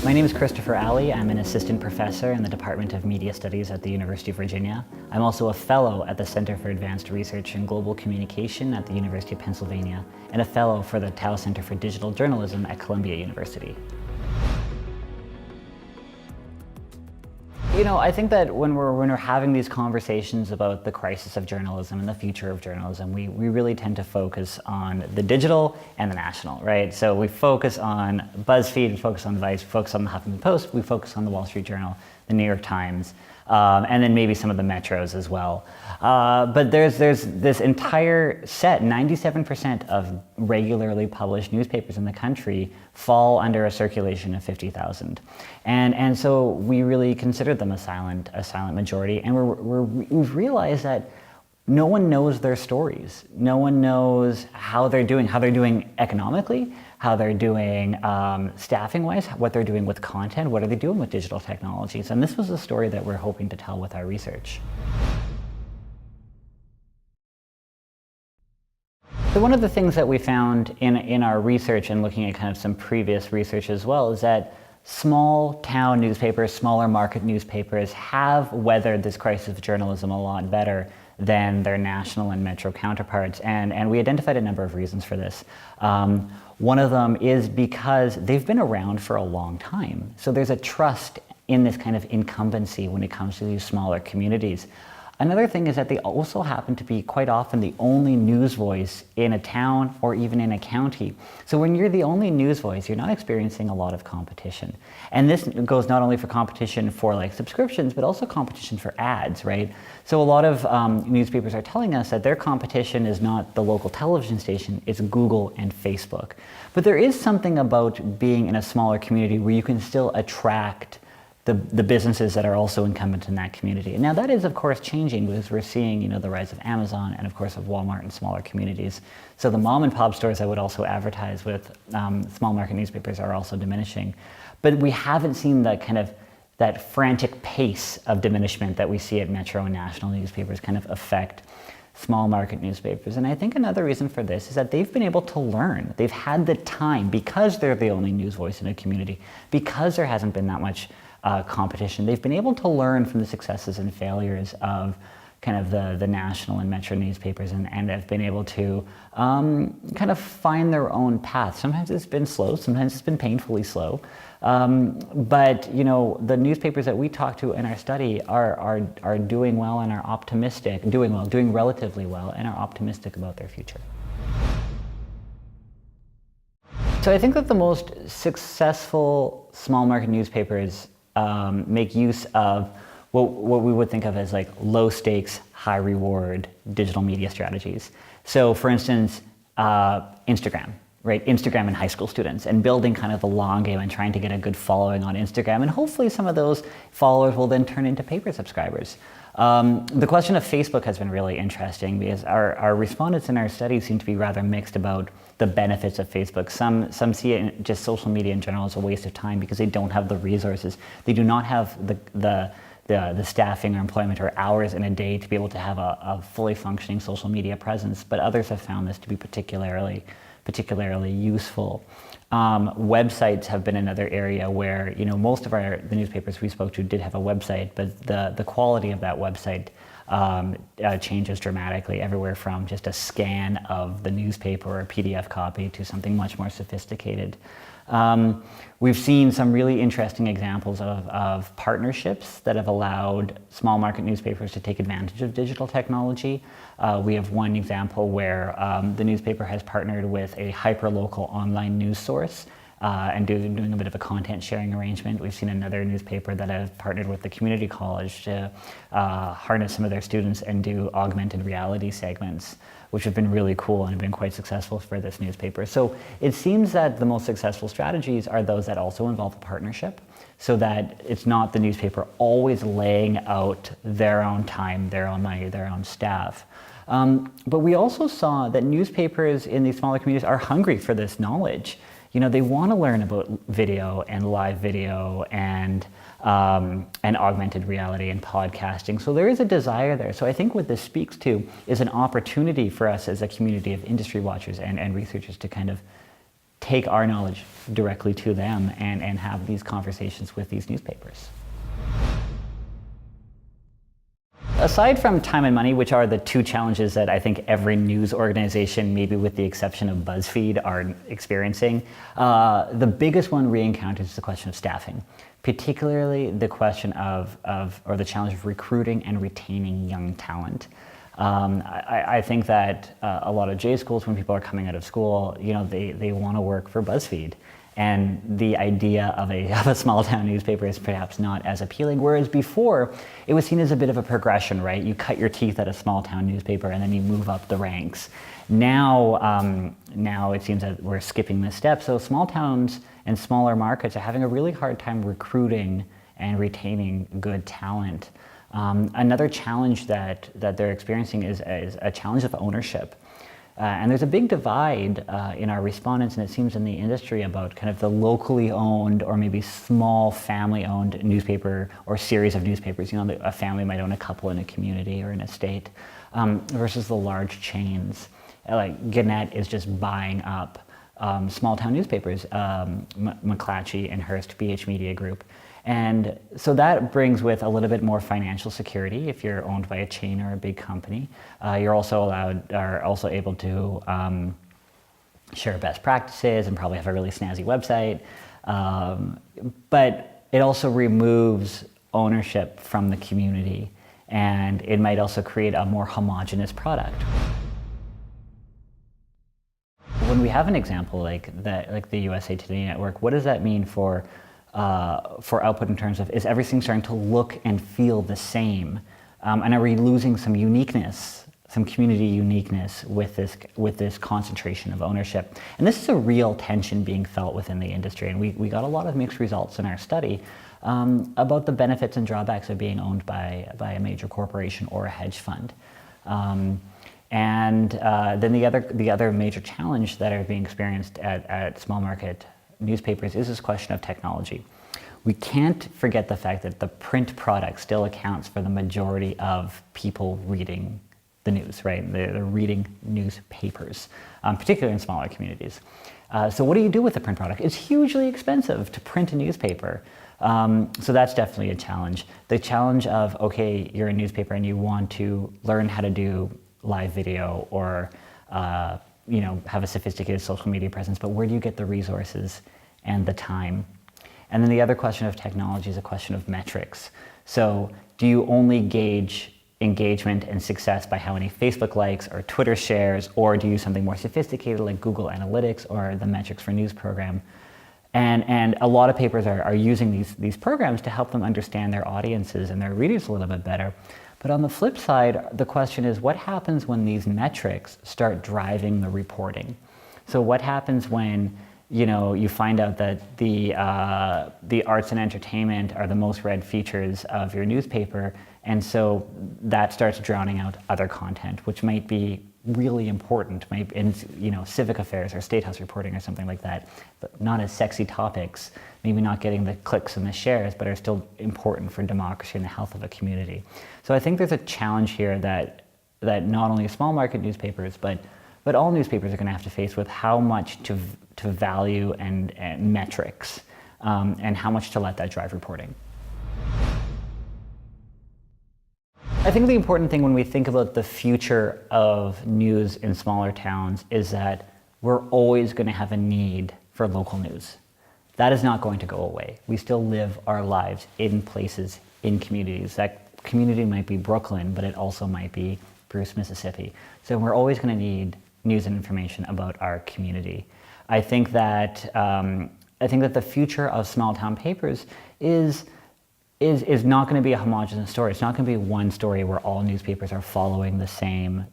My name is Christopher Alley. I'm an assistant professor in the Department of Media Studies at the University of Virginia. I'm also a fellow at the Center for Advanced Research in Global Communication at the University of Pennsylvania, and a fellow for the Tao Center for Digital Journalism at Columbia University. You know, I think that when we're having these conversations about the crisis of journalism and the future of journalism, we really tend to focus on the digital and the national, right? So we focus on BuzzFeed, we focus on Vice, we focus on the Huffington Post, we focus on the Wall Street Journal, the New York Times, and then maybe some of the metros as well. But there's this entire set, 97% of regularly published newspapers in the country fall under a circulation of 50,000. And so we really consider them a silent majority, and we've realized that no one knows their stories. No one knows how they're doing economically, how they're doing staffing-wise, what they're doing with content, what are they doing with digital technologies. And this was a story that we're hoping to tell with our research. So one of the things that we found in our research and looking at kind of some previous research as well is that small town newspapers, smaller market newspapers have weathered this crisis of journalism a lot better than their national and metro counterparts. And we identified a number of reasons for this. One of them is because they've been around for a long time. So there's a trust in this kind of incumbency when it comes to these smaller communities. Another thing is that they also happen to be quite often the only news voice in a town or even in a county. So when you're the only news voice, you're not experiencing a lot of competition. And this goes not only for competition for like subscriptions, but also competition for ads, right? So a lot of newspapers are telling us that their competition is not the local television station, it's Google and Facebook. But there is something about being in a smaller community where you can still attract the businesses that are also incumbent in that community. And now that is of course changing because we're seeing, you know, the rise of Amazon and of course of Walmart in smaller communities. So the mom and pop stores that would also advertise with small market newspapers are also diminishing. But we haven't seen that frantic pace of diminishment that we see at metro and national newspapers kind of affect small market newspapers. And I think another reason for this is that they've been able to learn. They've had the time, because they're the only news voice in a community, because there hasn't been that much competition. They've been able to learn from the successes and failures of kind of the national and metro newspapers and have been able to kind of find their own path. Sometimes it's been slow, sometimes it's been painfully slow. But you know, the newspapers that we talk to in our study are doing well and are optimistic, doing relatively well, and are optimistic about their future. So I think that the most successful small market newspapers make use of what we would think of as like low stakes, high reward digital media strategies. So for instance, Instagram, right? Instagram and high school students, and building kind of the long game and trying to get a good following on Instagram. And hopefully some of those followers will then turn into paper subscribers. The question of Facebook has been really interesting because our respondents in our study seem to be rather mixed about the benefits of Facebook. Some see it just social media in general as a waste of time because they don't have the resources. They do not have the staffing or employment or hours in a day to be able to have a fully functioning social media presence. But others have found this to be particularly useful. Websites have been another area where, you know, most of the newspapers we spoke to did have a website, but the quality of that website changes dramatically, everywhere from just a scan of the newspaper or a PDF copy to something much more sophisticated. We've seen some really interesting examples of partnerships that have allowed small market newspapers to take advantage of digital technology. We have one example where the newspaper has partnered with a hyperlocal online news source and doing a bit of a content sharing arrangement. We've seen another newspaper that have partnered with the community college to harness some of their students and do augmented reality segments, which have been really cool and have been quite successful for this newspaper. So it seems that the most successful strategies are those that also involve a partnership, so that it's not the newspaper always laying out their own time, their own money, their own staff. But we also saw that newspapers in these smaller communities are hungry for this knowledge. You know, they want to learn about video and live video and augmented reality and podcasting. So there is a desire there. So I think what this speaks to is an opportunity for us as a community of industry watchers and researchers to kind of take our knowledge directly to them and have these conversations with these newspapers. Aside from time and money, which are the two challenges that I think every news organization, maybe with the exception of BuzzFeed, are experiencing, the biggest one we encounter is the question of staffing, particularly the question or the challenge of recruiting and retaining young talent. I think that a lot of J schools, when people are coming out of school, they want to work for BuzzFeed. And the idea of a small town newspaper is perhaps not as appealing, whereas before it was seen as a bit of a progression, right? You cut your teeth at a small town newspaper and then you move up the ranks. Now it seems that we're skipping this step. So small towns and smaller markets are having a really hard time recruiting and retaining good talent. Another challenge that they're experiencing is a challenge of ownership. And there's a big divide in our respondents, and it seems in the industry, about kind of the locally owned or maybe small family-owned newspaper or series of newspapers. A family might own a couple in a community or an estate, versus the large chains. Like Gannett is just buying up small town newspapers, McClatchy and Hearst, BH Media Group. And so that brings with a little bit more financial security if you're owned by a chain or a big company. You're also able to share best practices and probably have a really snazzy website. But it also removes ownership from the community, and it might also create a more homogeneous product. When we have an example like the USA Today Network, what does that mean for output in terms of, is everything starting to look and feel the same? And are we losing some uniqueness, some community uniqueness with this concentration of ownership? And this is a real tension being felt within the industry. And we got a lot of mixed results in our study about the benefits and drawbacks of being owned by a major corporation or a hedge fund. And then the other major challenge that are being experienced at small market newspapers is this question of technology. We can't forget the fact that the print product still accounts for the majority of people reading the news, right? They're reading newspapers, particularly in smaller communities. So what do you do with the print product? It's hugely expensive to print a newspaper. So that's definitely a challenge. The challenge of, okay, you're a newspaper and you want to learn how to do live video or have a sophisticated social media presence, but where do you get the resources and the time? And then the other question of technology is a question of metrics. So do you only gauge engagement and success by how many Facebook likes or Twitter shares, or do you use something more sophisticated like Google Analytics or the metrics for news program? And a lot of papers are using these programs to help them understand their audiences and their readers a little bit better. But on the flip side, the question is, what happens when these metrics start driving the reporting? So what happens when you find out that the arts and entertainment are the most read features of your newspaper, and so that starts drowning out other content, which might be really important, in civic affairs or state house reporting or something like that, but not as sexy topics, maybe not getting the clicks and the shares, but are still important for democracy and the health of a community. So I think there's a challenge here that not only small market newspapers, but all newspapers are going to have to face with how much to value and metrics, and how much to let that drive reporting. I think the important thing when we think about the future of news in smaller towns is that we're always going to have a need for local news. That is not going to go away. We still live our lives in places, in communities. That community might be Brooklyn, but it also might be Bruce, Mississippi. So we're always going to need news and information about our community. I think that the future of small town papers is not going to be a homogeneous story. It's not going to be one story where all newspapers are following the same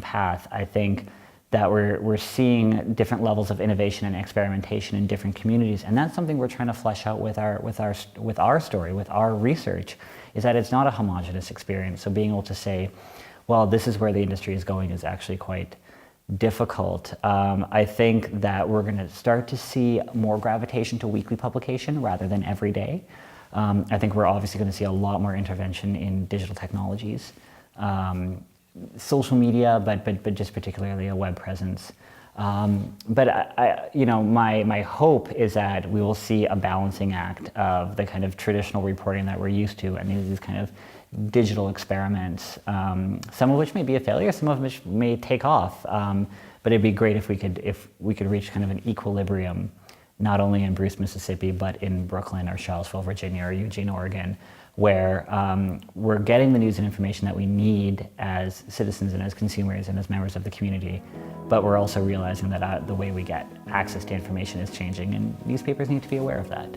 path. I think that we're seeing different levels of innovation and experimentation in different communities, and that's something we're trying to flesh out with our story, with our research, is that it's not a homogeneous experience. So being able to say, well, this is where the industry is going, is actually quite difficult. I think that we're going to start to see more gravitation to weekly publication rather than every day. I think we're obviously going to see a lot more intervention in digital technologies, social media, but just particularly a web presence. But my hope is that we will see a balancing act of the kind of traditional reporting that we're used to and these kind of digital experiments, some of which may be a failure, some of which may take off. But it'd be great if we could reach kind of an equilibrium, not only in Bruce, Mississippi, but in Brooklyn or Charlottesville, Virginia, or Eugene, Oregon, where we're getting the news and information that we need as citizens and as consumers and as members of the community, but we're also realizing that the way we get access to information is changing, and newspapers need to be aware of that.